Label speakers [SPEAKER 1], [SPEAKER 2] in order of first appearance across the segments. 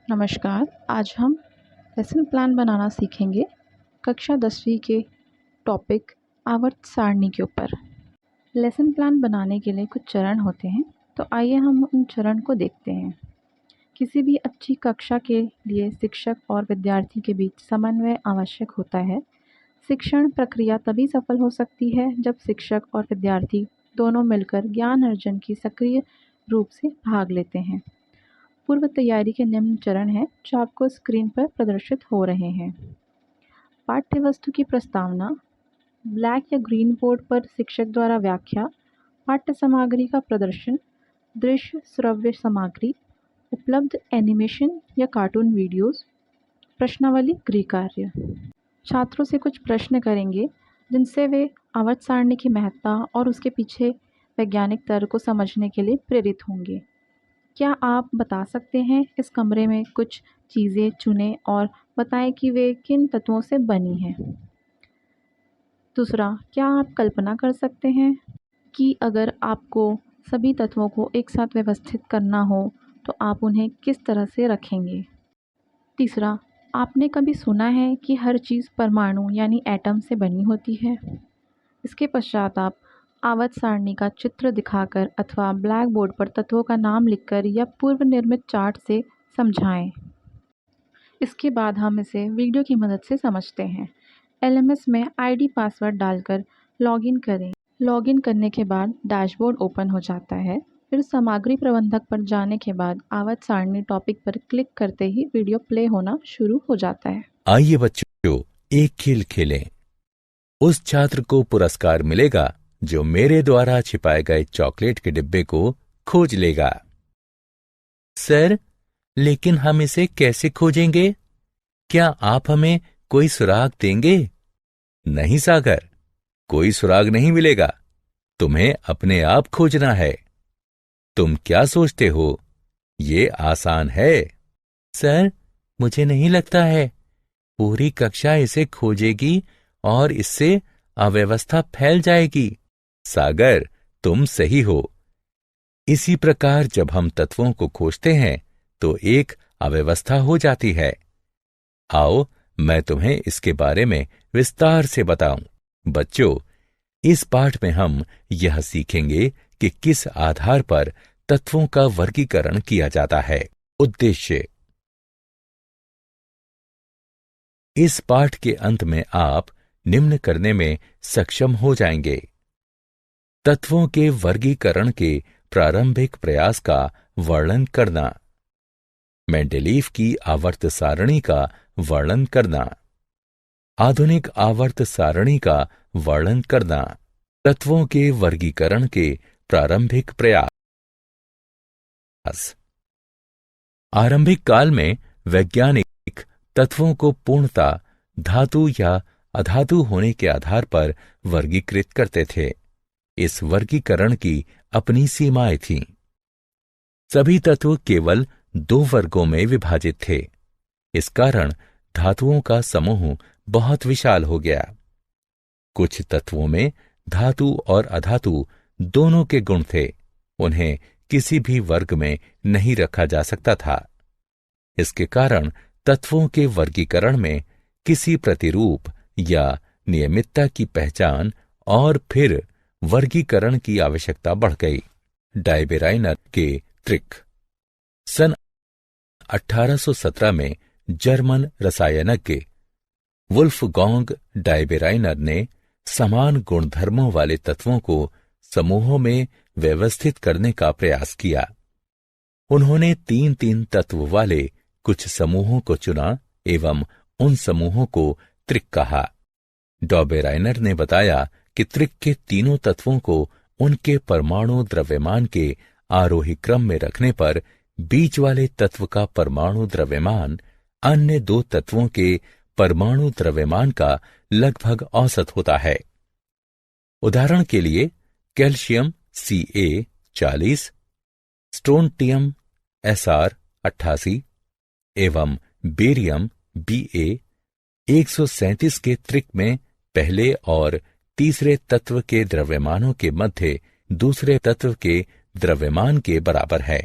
[SPEAKER 1] नमस्कार। आज हम लेसन प्लान बनाना सीखेंगे कक्षा 10वीं के टॉपिक आवर्त सारणी के ऊपर। लेसन प्लान बनाने के लिए कुछ चरण होते हैं, तो आइए हम उन चरण को देखते हैं। किसी भी अच्छी कक्षा के लिए शिक्षक और विद्यार्थी के बीच समन्वय आवश्यक होता है। शिक्षण प्रक्रिया तभी सफल हो सकती है जब शिक्षक और विद्यार्थी दोनों मिलकर ज्ञान अर्जन की सक्रिय रूप से भाग लेते हैं। पूर्व तैयारी के निम्न चरण हैं जो आपको स्क्रीन पर प्रदर्शित हो रहे हैं। पाठ्य वस्तु की प्रस्तावना, ब्लैक या ग्रीन बोर्ड पर शिक्षक द्वारा व्याख्या, पाठ्य सामग्री का प्रदर्शन, दृश्य श्रव्य सामग्री, उपलब्ध एनिमेशन या कार्टून वीडियोस, प्रश्नावली गृह कार्य। छात्रों से कुछ प्रश्न करेंगे जिनसे वे आवर्त सारणी की महत्ता और उसके पीछे वैज्ञानिक तर्क को समझने के लिए प्रेरित होंगे। क्या आप बता सकते हैं इस कमरे में कुछ चीज़ें चुनें और बताएं कि वे किन तत्वों से बनी हैं। दूसरा, क्या आप कल्पना कर सकते हैं कि अगर आपको सभी तत्वों को एक साथ व्यवस्थित करना हो तो आप उन्हें किस तरह से रखेंगे। तीसरा, आपने कभी सुना है कि हर चीज़ परमाणु यानी एटम से बनी होती है। इसके पश्चात आप आवर्त सारणी का चित्र दिखाकर अथवा ब्लैक बोर्ड पर तत्वों का नाम लिखकर या पूर्व निर्मित चार्ट से समझाएं। इसके बाद हम इसे वीडियो की मदद से समझते हैं। LMS में ID पासवर्ड डालकर लॉगिन करें। लॉगिन करने के बाद डैशबोर्ड ओपन हो जाता है। फिर सामग्री प्रबंधक पर जाने के बाद आवर्त सारणी टॉपिक पर क्लिक करते ही वीडियो प्ले होना शुरू हो जाता है।
[SPEAKER 2] आइए बच्चों, एक खेल खेलें। उस छात्र को पुरस्कार मिलेगा जो मेरे द्वारा छिपाए गए चॉकलेट के डिब्बे को खोज लेगा। सर, लेकिन हम इसे कैसे खोजेंगे? क्या आप हमें कोई सुराग देंगे? नहीं सागर, कोई सुराग नहीं मिलेगा। तुम्हें अपने आप खोजना है। तुम क्या सोचते हो? ये आसान है। सर, मुझे नहीं लगता है। पूरी कक्षा इसे खोजेगी और इससे अव्यवस्था फैल जाएगी। सागर, तुम सही हो। इसी प्रकार जब हम तत्वों को खोजते हैं तो एक अव्यवस्था हो जाती है। आओ, मैं तुम्हें इसके बारे में विस्तार से बताऊं। बच्चों, इस पाठ में हम यह सीखेंगे कि किस आधार पर तत्वों का वर्गीकरण किया जाता है। उद्देश्य: इस पाठ के अंत में आप निम्न करने में सक्षम हो जाएंगे। तत्वों के वर्गीकरण के प्रारंभिक प्रयास का वर्णन करना, मेंडेलीव की आवर्त सारणी का वर्णन करना, आधुनिक आवर्त सारणी का वर्णन करना, तत्वों के वर्गीकरण के प्रारंभिक प्रयास। आरंभिक काल में वैज्ञानिक तत्वों को पूर्णतः धातु या अधातु होने के आधार पर वर्गीकृत करते थे। इस वर्गीकरण की अपनी सीमाएं थीं। सभी तत्व केवल 2 वर्गों में विभाजित थे। इस कारण धातुओं का समूह बहुत विशाल हो गया। कुछ तत्वों में धातु और अधातु दोनों के गुण थे। उन्हें किसी भी वर्ग में नहीं रखा जा सकता था। इसके कारण तत्वों के वर्गीकरण में किसी प्रतिरूप या नियमितता की पहचान और फिर वर्गीकरण की आवश्यकता बढ़ गई। डायबेराइनर के ट्रिक। सन 1817 में जर्मन रसायनज्ञ वुल्फगॉन्ग डायबेराइनर ने समान गुणधर्मों वाले तत्वों को समूहों में व्यवस्थित करने का प्रयास किया। उन्होंने 3-3 तत्व वाले कुछ समूहों को चुना एवं उन समूहों को त्रिक कहा। डायबेराइनर ने बताया कि त्रिक के तीनों तत्वों को उनके परमाणु द्रव्यमान के आरोही क्रम में रखने पर बीच वाले तत्व का परमाणु द्रव्यमान अन्य 2 तत्वों के परमाणु द्रव्यमान का लगभग औसत होता है। उदाहरण के लिए कैल्शियम Ca 40, स्ट्रोंटियम Sr 88 एवं बेरियम Ba 137 के त्रिक में पहले और तीसरे तत्व के द्रव्यमानों के मध्य दूसरे तत्व के द्रव्यमान के बराबर है,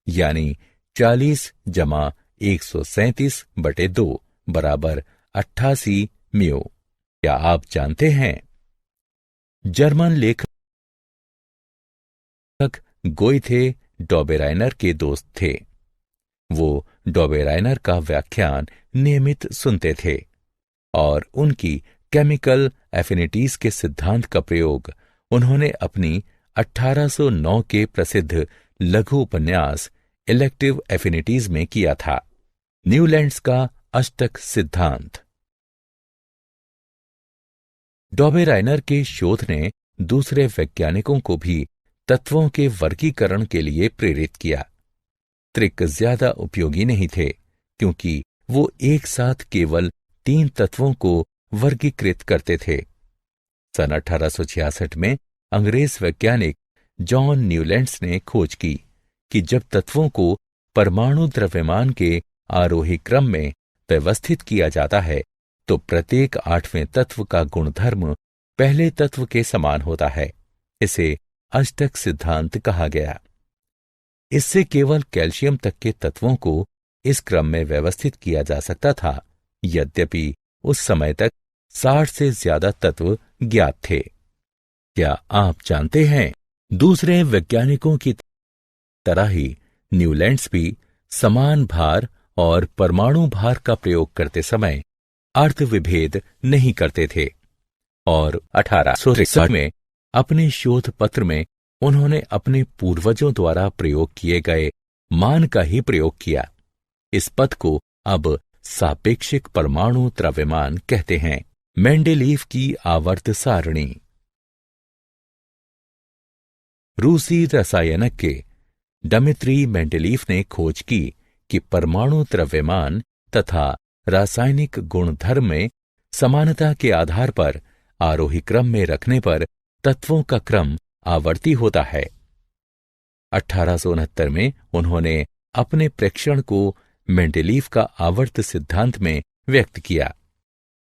[SPEAKER 2] यानी 40 जमा 137/2 बराबर 88 म्यू। क्या आप जानते हैं जर्मन लेखक गोइथे डॉबेराइनर के दोस्त थे। वो डॉबेराइनर का व्याख्यान नियमित सुनते थे और उनकी केमिकल एफिनिटीज के सिद्धांत का प्रयोग उन्होंने अपनी 1809 के प्रसिद्ध लघु उपन्यास इलेक्टिव एफिनिटीज में किया था। न्यूलैंड्स का अष्टक सिद्धांत। डॉबेराइनर के शोध ने दूसरे वैज्ञानिकों को भी तत्वों के वर्गीकरण के लिए प्रेरित किया। त्रिक ज्यादा उपयोगी नहीं थे क्योंकि वो एक साथ केवल 3 तत्वों को वर्गीकृत करते थे। सन 1866 में अंग्रेज वैज्ञानिक जॉन न्यूलैंड्स ने खोज की कि जब तत्वों को परमाणु द्रव्यमान के आरोही क्रम में व्यवस्थित किया जाता है तो प्रत्येक 8वें तत्व का गुणधर्म पहले तत्व के समान होता है। इसे अष्टक सिद्धांत कहा गया। इससे केवल कैल्शियम तक के तत्वों को इस क्रम में व्यवस्थित किया जा सकता था। यद्यपि उस समय तक 60 से ज्यादा तत्व ज्ञात थे। क्या आप जानते हैं दूसरे वैज्ञानिकों की तरह ही न्यूलैंड्स भी समान भार और परमाणु भार का प्रयोग करते समय अर्थ विभेद नहीं करते थे और 1863 में अपने शोध पत्र में उन्होंने अपने पूर्वजों द्वारा प्रयोग किए गए मान का ही प्रयोग किया। इस पद को अब सापेक्षिक परमाणु द्रव्यमान कहते हैं। मेंडेलीव की आवर्त सारणी। रूसी रसायनज्ञ डमित्री मेंडेलीव ने खोज की कि परमाणु द्रव्यमान तथा रासायनिक गुणधर्म में समानता के आधार पर आरोही क्रम में रखने पर तत्वों का क्रम आवर्ती होता है। 1869 में उन्होंने अपने प्रेक्षण को मेंडेलीव का आवर्त सिद्धांत में व्यक्त किया।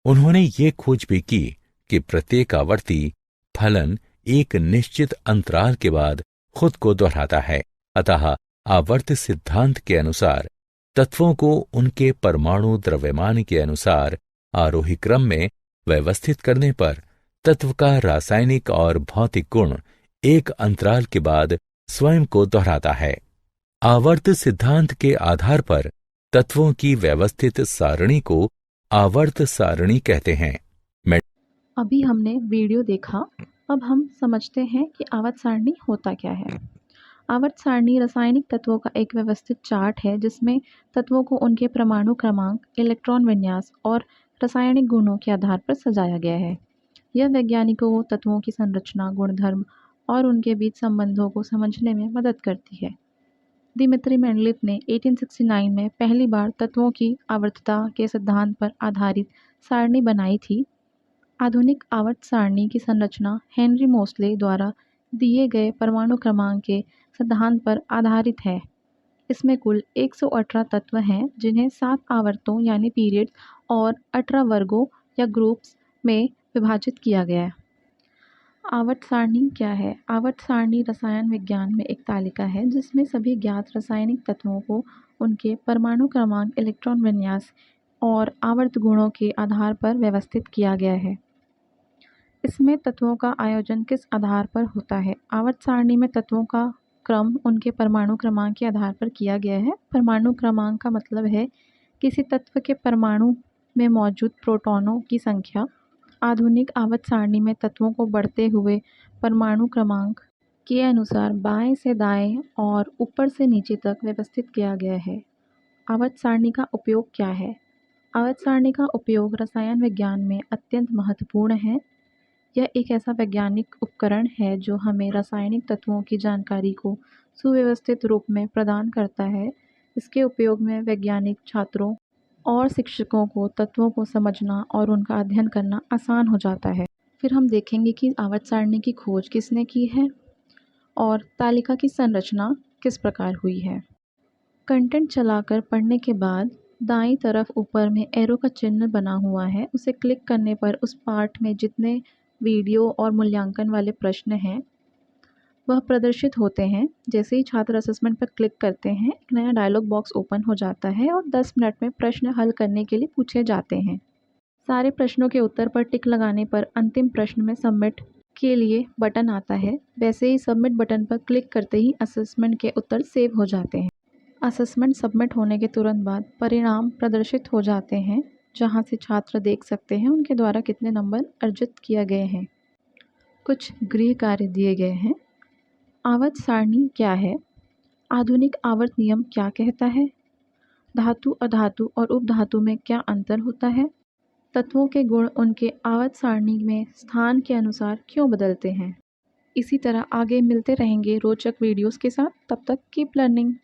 [SPEAKER 2] उन्होंने ये खोज भी की कि प्रत्येक आवर्ती फलन एक निश्चित अंतराल के बाद खुद को दोहराता है। अतः आवर्त सिद्धांत के अनुसार तत्वों को उनके परमाणु द्रव्यमान के अनुसार आरोही क्रम में व्यवस्थित करने पर तत्व का रासायनिक और भौतिक गुण एक अंतराल के बाद स्वयं को दोहराता है। आवर्त सिद्धांत के आधार पर तत्वों की व्यवस्थित सारणी को आवर्त सारणी कहते हैं।
[SPEAKER 1] अभी हमने वीडियो देखा, अब हम समझते हैं कि आवर्त सारणी होता क्या है। आवर्त सारणी रासायनिक तत्वों का एक व्यवस्थित चार्ट है जिसमें तत्वों को उनके परमाणु क्रमांक, इलेक्ट्रॉन विन्यास और रासायनिक गुणों के आधार पर सजाया गया है। यह वैज्ञानिकों को तत्वों की संरचना, गुणधर्म और उनके बीच संबंधों को समझने में मदद करती है। दिमित्री मेंडलीव ने 1869 में पहली बार तत्वों की आवर्तता के सिद्धांत पर आधारित सारणी बनाई थी। आधुनिक आवर्त सारणी की संरचना हेनरी मोसले द्वारा दिए गए परमाणु क्रमांक के सिद्धांत पर आधारित है। इसमें कुल 118 तत्व हैं जिन्हें 7 आवर्तों यानी पीरियड्स और 18 वर्गों या ग्रुप्स में विभाजित किया गया है। आवर्त सारणी क्या है? आवर्त सारणी रसायन विज्ञान में एक तालिका है जिसमें सभी ज्ञात रासायनिक तत्वों को उनके परमाणु क्रमांक, इलेक्ट्रॉन विन्यास और आवर्त गुणों के आधार पर व्यवस्थित किया गया है। इसमें तत्वों का आयोजन किस आधार पर होता है? आवर्त सारणी में तत्वों का क्रम उनके परमाणु क्रमांक के आधार पर किया गया है। परमाणु क्रमांक का मतलब है किसी तत्व के परमाणु में मौजूद प्रोटॉनों की संख्या। आधुनिक आवर्त सारणी में तत्वों को बढ़ते हुए परमाणु क्रमांक के अनुसार बाएं से दाएं और ऊपर से नीचे तक व्यवस्थित किया गया है। आवर्त सारणी का उपयोग क्या है? आवर्त सारणी का उपयोग रसायन विज्ञान में अत्यंत महत्वपूर्ण है। यह एक ऐसा वैज्ञानिक उपकरण है जो हमें रासायनिक तत्वों की जानकारी को सुव्यवस्थित रूप में प्रदान करता है। इसके उपयोग में वैज्ञानिक छात्रों और शिक्षकों को तत्वों को समझना और उनका अध्ययन करना आसान हो जाता है। फिर हम देखेंगे कि आवर्त सारणी की खोज किसने की है और तालिका की संरचना किस प्रकार हुई है। कंटेंट चलाकर पढ़ने के बाद दाईं तरफ ऊपर में एरो का चिन्ह बना हुआ है, उसे क्लिक करने पर उस पाठ में जितने वीडियो और मूल्यांकन वाले प्रश्न हैं वह प्रदर्शित होते हैं। जैसे ही छात्र असेसमेंट पर क्लिक करते हैं, एक नया डायलॉग बॉक्स ओपन हो जाता है और 10 मिनट में प्रश्न हल करने के लिए पूछे जाते हैं। सारे प्रश्नों के उत्तर पर टिक लगाने पर अंतिम प्रश्न में सबमिट के लिए बटन आता है। वैसे ही सबमिट बटन पर क्लिक करते ही असेसमेंट के उत्तर सेव हो जाते हैं। असेसमेंट सबमिट होने के तुरंत बाद परिणाम प्रदर्शित हो जाते हैं, जहां से छात्र देख सकते हैं उनके द्वारा कितने नंबर अर्जित किए गए हैं। कुछ गृह कार्य दिए गए हैं। आवर्त सारणी क्या है? आधुनिक आवर्त नियम क्या कहता है? धातु, अधातु और उपधातु में क्या अंतर होता है? तत्वों के गुण उनके आवर्त सारणी में स्थान के अनुसार क्यों बदलते हैं? इसी तरह आगे मिलते रहेंगे रोचक वीडियोस के साथ। तब तक कीप लर्निंग।